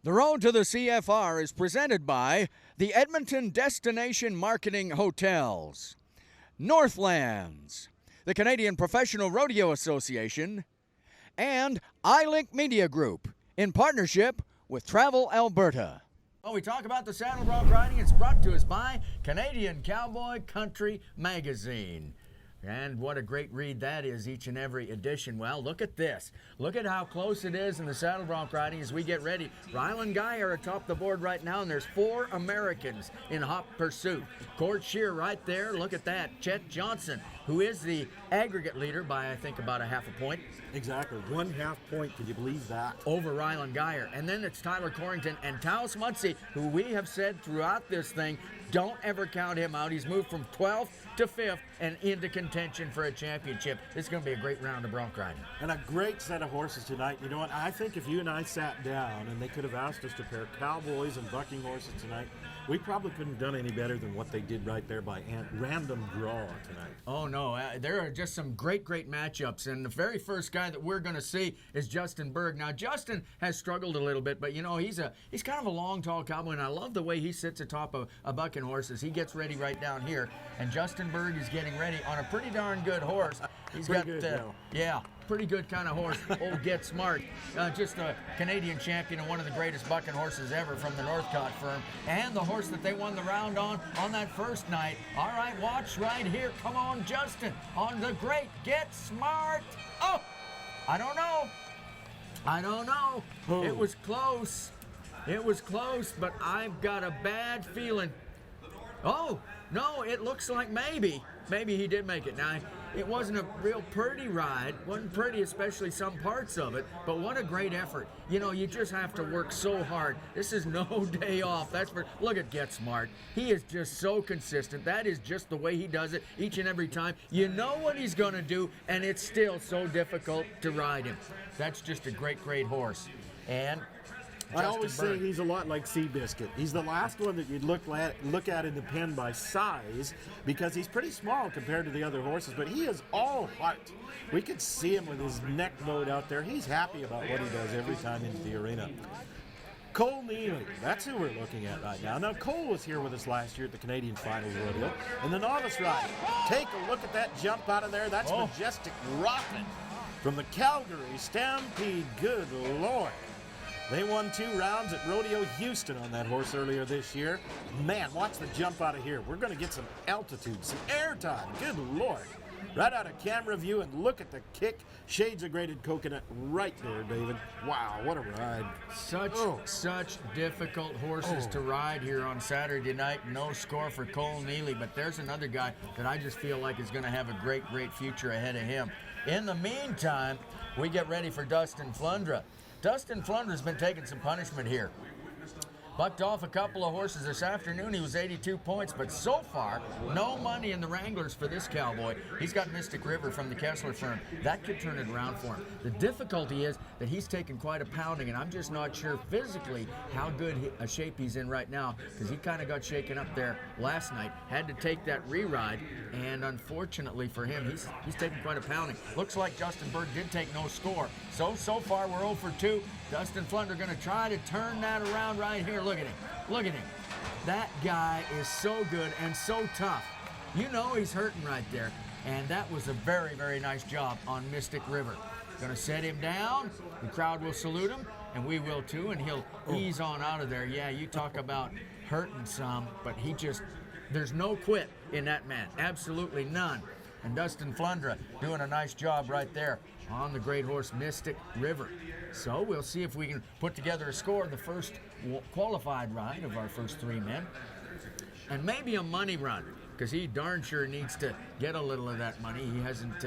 The Road to the CFR is presented by the Edmonton Destination Marketing Hotels, Northlands, the Canadian Professional Rodeo Association, and iLink Media Group in partnership with Travel Alberta. Well, we talk about the saddle bronc riding. It's brought to us by Canadian Cowboy Country Magazine. And what a great read that is, each and every edition. Well, look at this. Look at how close it is in the saddle bronc riding as we get ready. Ryland Guy are atop the board right now, and there's 4 Americans in hot pursuit. Shear right there. Look at that. Chet Johnson, who is the aggregate leader by, I think, about a half a point. Exactly. 1/2 point. Can you believe that? Over Ryland Guy. And then it's Tyler Corrington and Taos Muncie, who we have said throughout this thing, don't ever count him out. He's moved from 12th to 5th and into contention for a championship. It's going to be a great round of bronc riding. And a great set of horses tonight. You know what? I think if you and I sat down and they could have asked us to pair cowboys and bucking horses tonight, we probably couldn't have done any better than what they did right there by random draw tonight. Oh, no. There are just some great matchups. And the very first guy that we're going to see is Justin Berg. Now, Justin has struggled a little bit, but, you know, he's kind of a long, tall cowboy, and I love the way he sits atop a bucking horses. He gets ready right down here, and Justin Berg is getting ready on a pretty darn good horse. He's got, pretty good kind of horse, old Get Smart. Just a Canadian champion and one of the greatest bucking horses ever from the Northcott firm. And the horse that they won the round on that first night. All right, watch right here. Come on, Justin, on the great Get Smart. Oh, I don't know. Oh. It was close. It was close, but I've got a bad feeling. Oh, no, it looks like maybe he did make it. Now, it wasn't a real pretty ride. Wasn't pretty, especially some parts of it, but what a great effort. You know, you just have to work so hard. This is no day off. Look at Get Smart. He is just so consistent. That is just the way he does it each and every time. You know what he's going to do, and it's still so difficult to ride him. That's just a great horse. And I always say he's a lot like Seabiscuit. He's the last one that you'd look at in the pen by size because he's pretty small compared to the other horses, but he is all heart. We could see him with his neck bowed out there. He's happy about what he does every time into the arena. Cole Neely, that's who we're looking at right now. Now, Cole was here with us last year at the Canadian Finals Rodeo. And the novice ride, take a look at that jump out of there. That's Majestic Rocket from the Calgary Stampede. Good Lord. They won 2 rounds at Rodeo Houston on that horse earlier this year. Man, watch the jump out of here. We're going to get some altitude, some airtime. Good Lord. Right out of camera view, and look at the kick. Shades of grated coconut right there, David. Wow, what a ride. Such difficult horses to ride here on Saturday night. No score for Cole Neely, but there's another guy that I just feel like is going to have a great future ahead of him. In the meantime, we get ready for Dustin Flundra. Dustin Flundra's been taking some punishment here. Bucked off a couple of horses this afternoon. He was 82 points, but so far, no money in the Wranglers for this cowboy. He's got Mystic River from the Kessler firm. That could turn it around for him. The difficulty is that he's taken quite a pounding, and I'm just not sure physically how good a shape he's in right now, because he kind of got shaken up there last night. Had to take that re-ride, and unfortunately for him, he's taken quite a pounding. Looks like Justin Berg did take no score. So far, we're 0 for 2. Dustin Flundra going to try to turn that around right here. Look at him. That guy is so good and so tough. You know he's hurting right there. And that was a very nice job on Mystic River. Going to set him down. The crowd will salute him, and we will too, and he'll ease on out of there. Yeah, you talk about hurting some, but there's no quit in that man. Absolutely none. And Dustin Flundra doing a nice job right there on the great horse Mystic River. So we'll see if we can put together a score in the first qualified ride of our first 3 men. And maybe a money run, because he darn sure needs to get a little of that money. He hasn't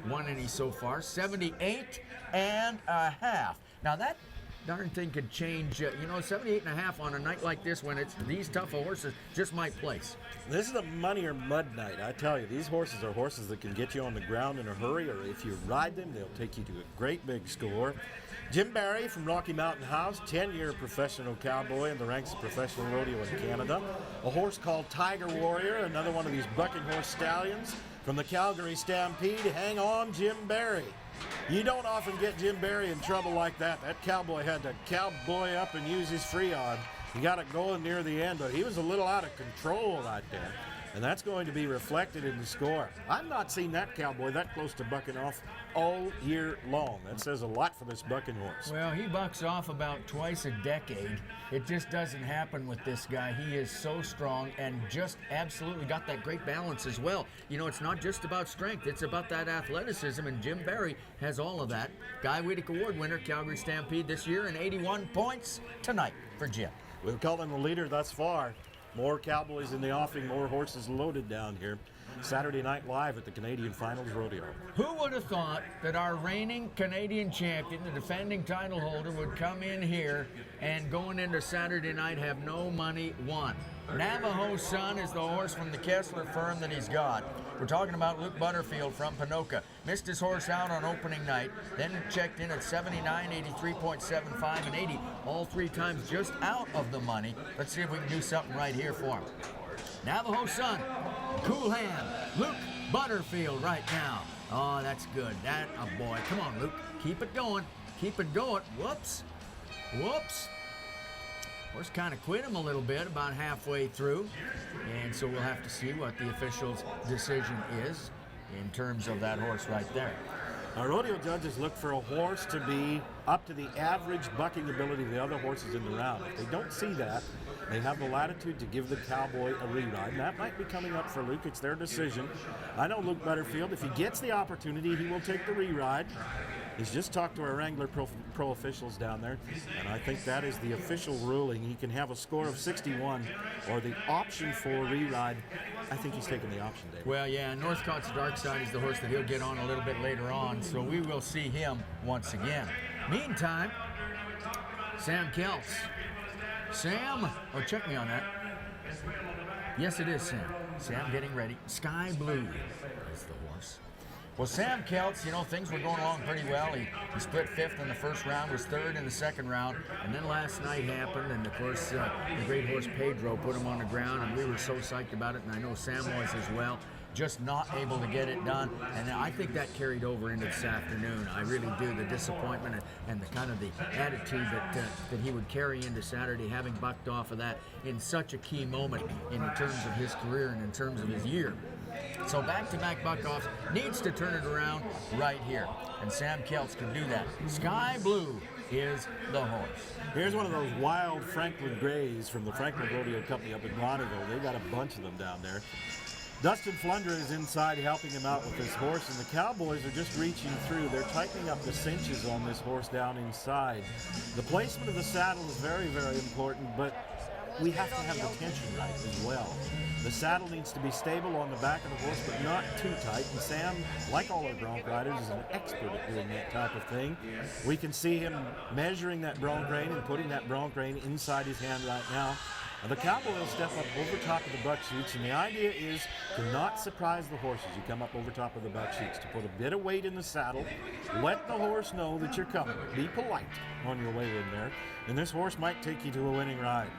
won any so far. 78 and a half. Now that darn thing could change, 78 and a half on a night like this when it's these tough horses just might place. This is a money or mud night. I tell you, these horses are horses that can get you on the ground in a hurry, or if you ride them, they'll take you to a great big score. Jim Barry from Rocky Mountain House, 10-year professional cowboy in the ranks of professional rodeo in Canada. A horse called Tiger Warrior, another one of these bucking horse stallions from the Calgary Stampede. Hang on, Jim Barry. You don't often get Jim Berry in trouble like that. That cowboy had to cowboy up and use his free on. He got it going near the end, but he was a little out of control right there. And that's going to be reflected in the score. I've not seen that cowboy that close to bucking off all year long. That says a lot for this bucking horse. Well, he bucks off about twice a decade. It just doesn't happen with this guy. He is so strong and just absolutely got that great balance as well. You know, it's not just about strength. It's about that athleticism, and Jim Berry has all of that. Guy Weedick Award winner, Calgary Stampede this year, and 81 points tonight for Jim. We'll call him the leader thus far. More cowboys in the offing, more horses loaded down here. Saturday Night Live at the Canadian Finals Rodeo. Who would have thought that our reigning Canadian champion, the defending title holder, would come in here and going into Saturday night have no money won? Navajo Sun is the horse from the Kessler firm that he's got. We're talking about Luke Butterfield from Ponoka. Missed his horse out on opening night, then checked in at 79, 83.75, and 80, all three times just out of the money. Let's see if we can do something right here for him. Navajo Sun, cool hand, Luke Butterfield right now. Oh, that's good. That a boy. Come on, Luke. Keep it going. Keep it going. Whoops. Whoops. Horse kind of quit him a little bit about halfway through, and so we'll have to see what the official's decision is in terms of that horse right there. Our rodeo judges look for a horse to be up to the average bucking ability of the other horses in the round. If they don't see that, they have the latitude to give the cowboy a reride, and that might be coming up for Luke. It's their decision. I know Luke Butterfield, if he gets the opportunity, he will take the reride. He's just talked to our Wrangler Pro officials down there, and I think that is the official ruling. He can have a score of 61 or the option for reride. I think he's taking the option, David. Well, yeah, Northcott's Dark Side is the horse that he'll get on a little bit later on, so we will see him once again. Meantime, Sam Keltz. Sam, oh, check me on that. Yes, it is Sam. Sam getting ready. Sky Blue is the horse. Well, Sam Keltz, you know, things were going along pretty well. He split fifth in the first round, was third in the second round, and then last night happened, and of course, the great horse Pedro put him on the ground, and we were so psyched about it, and I know Sam was as well. Just not able to get it done, and I think that carried over into this afternoon. I really do. The disappointment and the kind of the attitude that he would carry into Saturday, having bucked off of that in such a key moment in terms of his career and in terms of his year. So back-to-back buck-offs, needs to turn it around right here, and Sam Keltz can do that. Sky Blue is the horse. Here's one of those wild Franklin Grays from the Franklin Rodeo Company up in Rodeo. They got a bunch of them down there. Dustin Flundra is inside helping him out with this horse, and the Cowboys are just reaching through. They're tightening up the cinches on this horse down inside. The placement of the saddle is very, very important, but we have to have the tension right as well. The saddle needs to be stable on the back of the horse, but not too tight. And Sam, like all our bronc riders, is an expert at doing that type of thing. We can see him measuring that bronc rein and putting that bronc rein inside his hand right now. And the cowboy will step up over top of the buck chutes, and the idea is to not surprise the horses. You come up over top of the buck chutes, to put a bit of weight in the saddle, let the horse know that you're coming. Be polite on your way in there, and this horse might take you to a winning ride.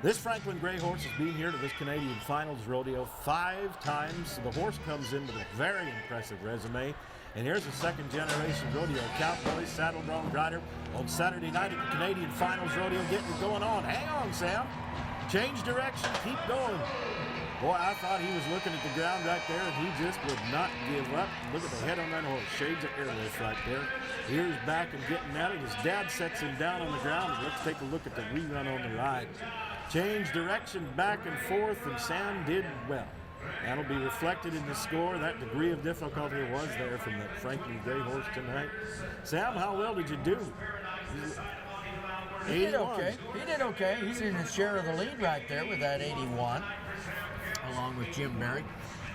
This Franklin Gray horse has been here to this Canadian Finals Rodeo 5 times. The horse comes in with a very impressive resume. And here's a second-generation rodeo cowboy saddle bronc rider on Saturday night at the Canadian Finals Rodeo, getting it going on. Hang on, Sam. Change direction. Keep going. Boy, I thought he was looking at the ground right there, and he just would not give up. Look at the head on that horse. Shades of airlift right there. Ears back and getting at it. His dad sets him down on the ground. Let's take a look at the rerun on the ride. Change direction back and forth, and Sam did well. That'll be reflected in the score. That degree of difficulty was there from that Franklin Gray horse tonight. Sam, how well did you do? He did okay. He did okay. He's in his share of the lead right there with that 81, along with Jim Berry.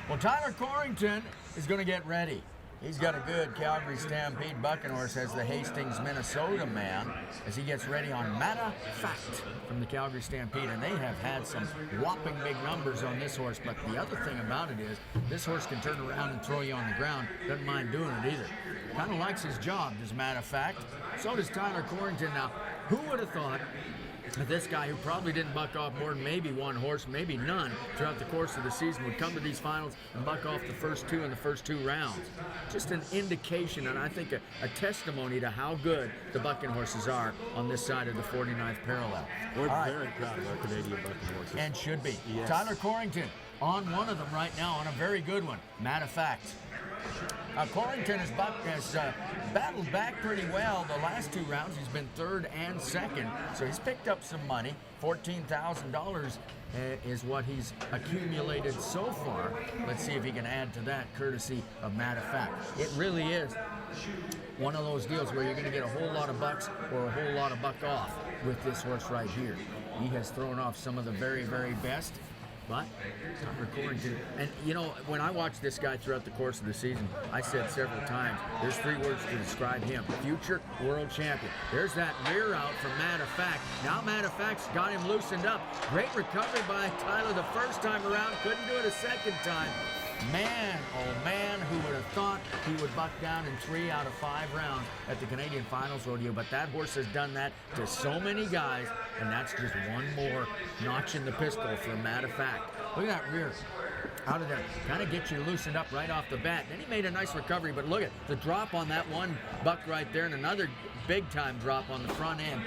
Well, Tyler Corrington is going to get ready. He's got a good Calgary Stampede bucking horse as the Hastings, Minnesota man, as he gets ready on Matter Fact from the Calgary Stampede. And they have had some whopping big numbers on this horse. But the other thing about it is this horse can turn around and throw you on the ground. Doesn't mind doing it either. Kind of likes his job, does Matter Fact. So does Tyler Corrington. Now, who would have thought that this guy, who probably didn't buck off more than maybe one horse, maybe none, throughout the course of the season, would come to these finals and buck off the first two in the first 2 rounds? just an indication, and I think a testimony to how good the bucking horses are on this side of the 49th parallel. We're very proud of our Canadian bucking horses. And should be. Yes. Tyler Corrington on one of them right now, on a very good one. Matter of fact, Corrington has battled back pretty well the last 2 rounds. He's been 3rd and 2nd, so he's picked up some money. $14,000 is what he's accumulated so far. Let's see if he can add to that, courtesy of Matter of Fact. It really is one of those deals where you're going to get a whole lot of bucks or a whole lot of buck off with this horse right here. He has thrown off some of the very, very best. But Tyler Corrington, and you know, when I watched this guy throughout the course of the season, I said several times, there's 3 words to describe him: future world champion. There's that rear out from Matter of Fact. Now Matter of Fact's got him loosened up. Great recovery by Tyler the first time around, couldn't do it a second time. Man, oh man, who would have thought he would buck down in 3 out of 5 rounds at the Canadian Finals Rodeo, but that horse has done that to so many guys, and that's just one more notch in the pistol for Matter of Fact. Look at that rear. Out of there, kind of gets you loosened up right off the bat. Then he made a nice recovery, but look at the drop on that one buck right there, and another big time drop on the front end.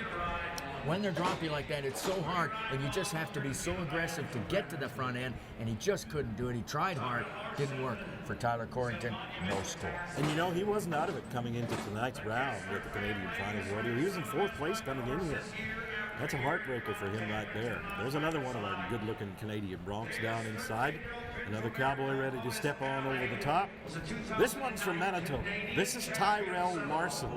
When they're dropping like that, it's so hard, and you just have to be so aggressive to get to the front end, and he just couldn't do it. He tried hard, didn't work. For Tyler Corrington, no score. And you know, he wasn't out of it coming into tonight's round with the Canadian Finals Rodeo. He was in 4th place coming in here. That's a heartbreaker for him right there. There's another one of our good-looking Canadian Broncs down inside. Another cowboy ready to step on over the top. This one's from Manitoba. This is Tyrell Larson.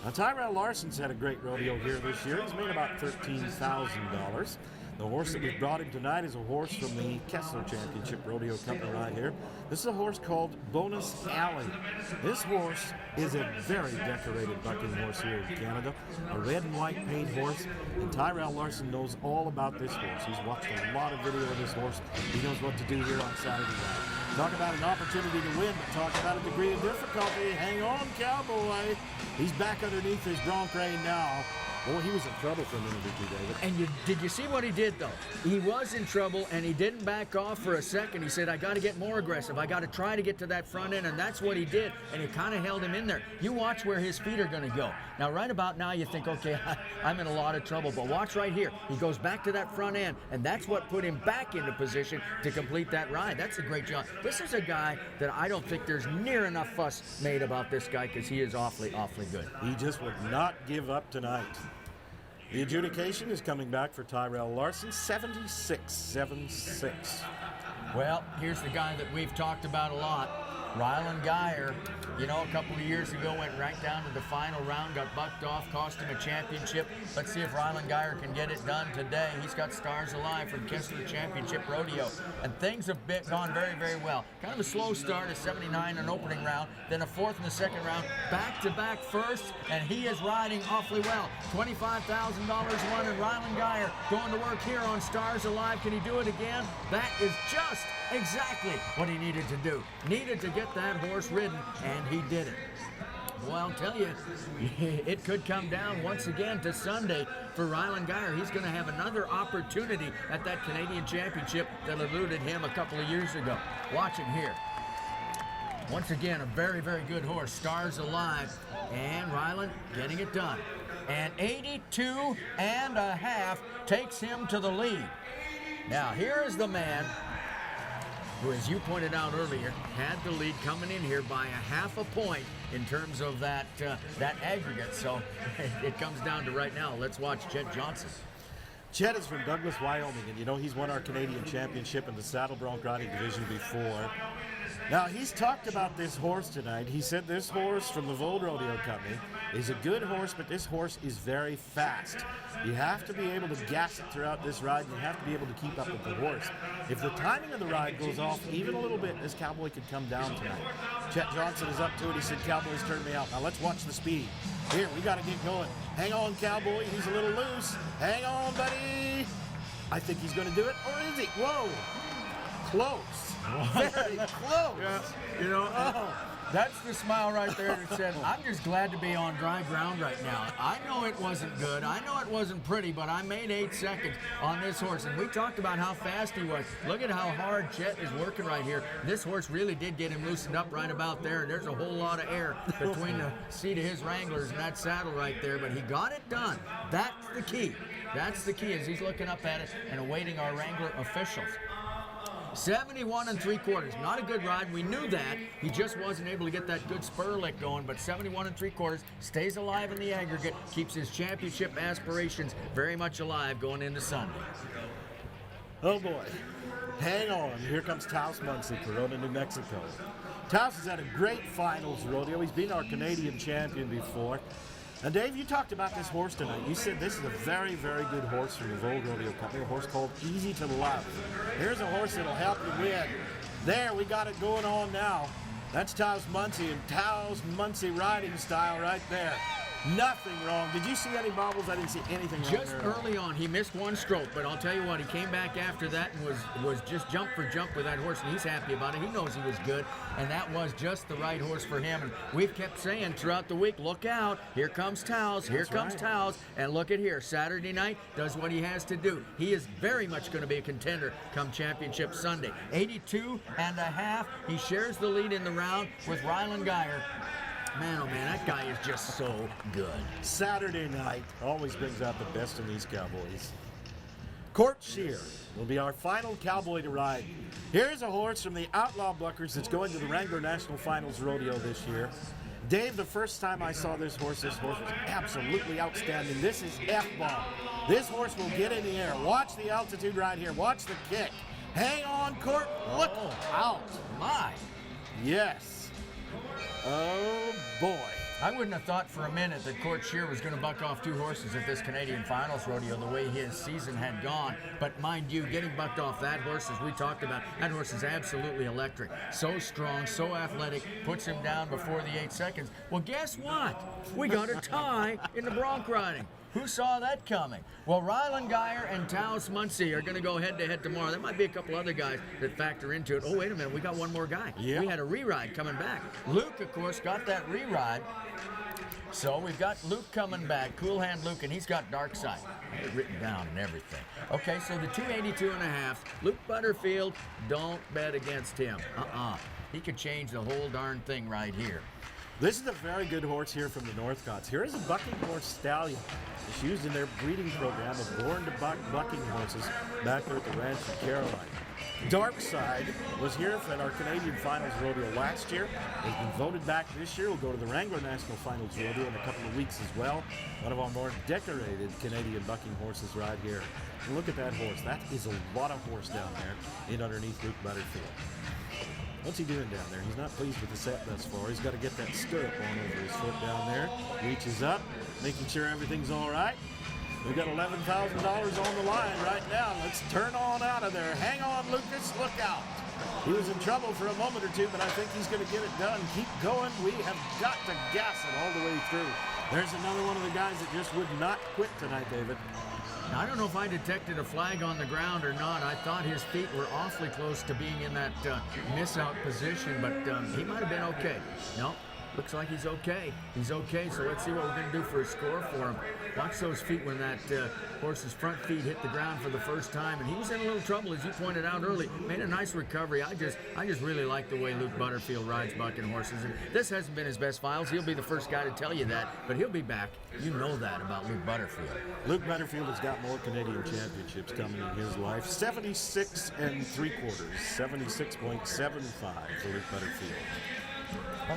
Now, Tyrell Larson's had a great rodeo here this year. He's made about $13,000. The horse that we brought him tonight is a horse from the Kessler Championship Rodeo Company right here. This is a horse called Bonus Alley. This horse is a very decorated bucking horse here in Canada. A red and white paint horse. And Tyrell Larson knows all about this horse. He's watched a lot of video of this horse. He knows what to do here on Saturday night. Talk about an opportunity to win, but talk about a degree of difficulty. Hang on, cowboy. He's back underneath his Bronc rein now. Boy, he was in trouble for a minute or two, David. And did you see what he did, though? He was in trouble, and he didn't back off for a second. He said, I got to get more aggressive. I got to try to get to that front end, and that's what he did, and it kind of held him in there. You watch where his feet are going to go. Now, right about now, you think, okay, I'm in a lot of trouble, but watch right here. He goes back to that front end, and that's what put him back into position to complete that ride. That's a great job. This is a guy that I don't think there's near enough fuss made about this guy, because he is awfully, awfully good. He just would not give up tonight. The adjudication is coming back for Tyrell Larson, 76-76. Well, here's the guy that we've talked about a lot. Ryland Guy, you know, a couple of years ago went right down to the final round, got bucked off, cost him a championship. Let's see if Ryland Guy can get it done today. He's got Stars Alive from Kessler Championship Rodeo, and things have gone very, very well. Kind of a slow start, a 79 in opening round, then a 4th in the 2nd round, back-to-back firsts, and he is riding awfully well. $25,000 won, and Ryland Guy going to work here on Stars Alive. Can he do it again? That is just exactly what he needed to do. Needed to get that horse ridden, and he did it. Well, I'll tell you, it could come down once again to Sunday for Ryland Guy. He's going to have another opportunity at that Canadian Championship that eluded him a couple of years ago. Watch him here. Once again, a very, very good horse, Stars Alive, and Ryland getting it done. And 82.5 takes him to the lead. Now, here is the man who, as you pointed out earlier, had the lead coming in here by a half a point in terms of that aggregate. So it comes down to right now. Let's watch Chet Johnson. Chet is from Douglas, Wyoming, and you know he's won our Canadian Championship in the Saddle Bronc riding division before. Now, he's talked about this horse tonight. He said this horse from the Vold Rodeo Company is a good horse, but this horse is very fast. You have to be able to gas it throughout this ride, and you have to be able to keep up with the horse. If the timing of the ride goes off even a little bit, this cowboy could come down tonight. Chet Johnson is up to it. He said, Cowboys turned me out. Now, let's watch the speed. Here, we got to get going. Hang on, cowboy. He's a little loose. Hang on, buddy. I think he's going to do it, or is he? Whoa. Close. Very close. Yeah, you know, That's the smile right there that said, I'm just glad to be on dry ground right now. I know it wasn't good. I know it wasn't pretty, but I made 8 seconds on this horse. And we talked about how fast he was. Look at how hard Chet is working right here. This horse really did get him loosened up right about there. There's a whole lot of air between the seat of his Wranglers and that saddle right there, but he got it done. That's the key. That's the key as he's looking up at it and awaiting our Wrangler officials. 71 3/4. Not a good ride. We knew that. He just wasn't able to get that good spur lick going, but 71 3/4 stays alive in the aggregate, keeps his championship aspirations very much alive going into Sunday. Oh boy. Hang on. Here comes Taos Muncie, Corona, New Mexico. Taos has had a great finals rodeo. He's been our Canadian champion before. And Dave, you talked about this horse tonight. You said this is a very, very good horse from the Vogue Rodeo Company, a horse called Easy to Love. Here's a horse that'll help you win. There, we got it going on now. That's Taos Muncie and Taos Muncie riding style right there. Nothing wrong. Did you see any bobbles? I didn't see anything wrong. Just early on, he missed one stroke, but I'll tell you what, he came back after that and was just jump for jump with that horse, and he's happy about it. He knows he was good, and that was just the right horse for him. And we've kept saying throughout the week, look out, here comes Taos, here comes Taos, and look at here, Saturday night does what he has to do. He is very much going to be a contender come Championship Sunday. 82.5, he shares the lead in the round with Ryland Guy. Man, oh man, that guy is just so good. Saturday night always brings out the best in these cowboys. Shear will be our final cowboy to ride. Here's a horse from the Outlaw Buckers that's going to the Wrangler National Finals Rodeo this year. Dave, the first time I saw this horse was absolutely outstanding. This is F-Bomb. This horse will get in the air. Watch the altitude right here. Watch the kick. Hang on, Court. Look out. My. Yes. Oh, boy. I wouldn't have thought for a minute that Shear was going to buck off 2 horses at this Canadian Finals Rodeo the way his season had gone. But mind you, getting bucked off that horse, as we talked about, that horse is absolutely electric. So strong, so athletic, puts him down before the 8 seconds. Well, guess what? We got a tie in the Bronc riding. Who saw that coming? Well, Ryland Guy and Taos Muncie are going to go head-to-head tomorrow. There might be a couple other guys that factor into it. Oh, wait a minute. We got one more guy. Yeah. We had a re-ride coming back. Luke, of course, got that re-ride. So we've got Luke coming back, Cool Hand Luke, and he's got Dark Side written down and everything. Okay, so the 282.5, Luke Butterfield, don't bet against him. He could change the whole darn thing right here. This is a very good horse here from the Northcotts. Here is a bucking horse stallion. It's used in their breeding program of born to buck bucking horses back there at the ranch in Caroline. Dark Side was here for our Canadian Finals Rodeo last year. He's been voted back this year. We'll go to the Wrangler National Finals Rodeo in a couple of weeks as well. One of our more decorated Canadian bucking horses right here. And look at that horse. That is a lot of horse down there in underneath Luke Butterfield. What's he doing down there? He's not pleased with the set thus far. He's got to get that stirrup on over his foot down there. Reaches up, making sure everything's all right. We've got $11,000 on the line right now. Let's turn on out of there. Hang on, Lucas. Look out. He was in trouble for a moment or two, but I think he's going to get it done. Keep going. We have got to gas it all the way through. There's another one of the guys that just would not quit tonight, David. Now, I don't know if I detected a flag on the ground or not. I thought his feet were awfully close to being in that miss-out position, but he might have been okay. No, looks like he's okay. He's okay, so let's see what we're going to do for a score for him. Watch those feet when that horse's front feet hit the ground for the first time, and he was in a little trouble, as you pointed out early. Made a nice recovery. I just really like the way Luke Butterfield rides bucking horses, and this hasn't been his best finals. He'll be the first guy to tell you that, but he'll be back. You know that about Luke Butterfield. Luke Butterfield has got more Canadian championships coming in his life. 76 3/4, 76.75 for Luke Butterfield.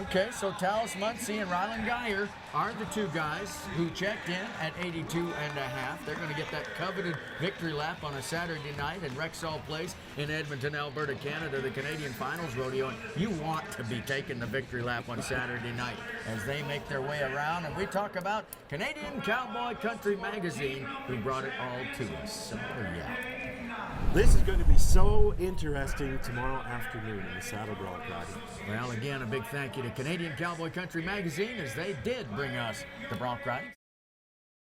Okay, so Taos Muncie and Ryland Guy are the 2 guys who checked in at 82.5. They're going to get that coveted victory lap on a Saturday night at Rexall Place in Edmonton, Alberta, Canada, the Canadian Finals Rodeo. And you want to be taking the victory lap on Saturday night as they make their way around. And we talk about Canadian Cowboy Country Magazine, who brought it all to us. So, yeah. This is going to be so interesting tomorrow afternoon in the Saddle Bronc riding. Well, again, a big thank you to Canadian Cowboy Country Magazine, as they did bring us the Bronc riding.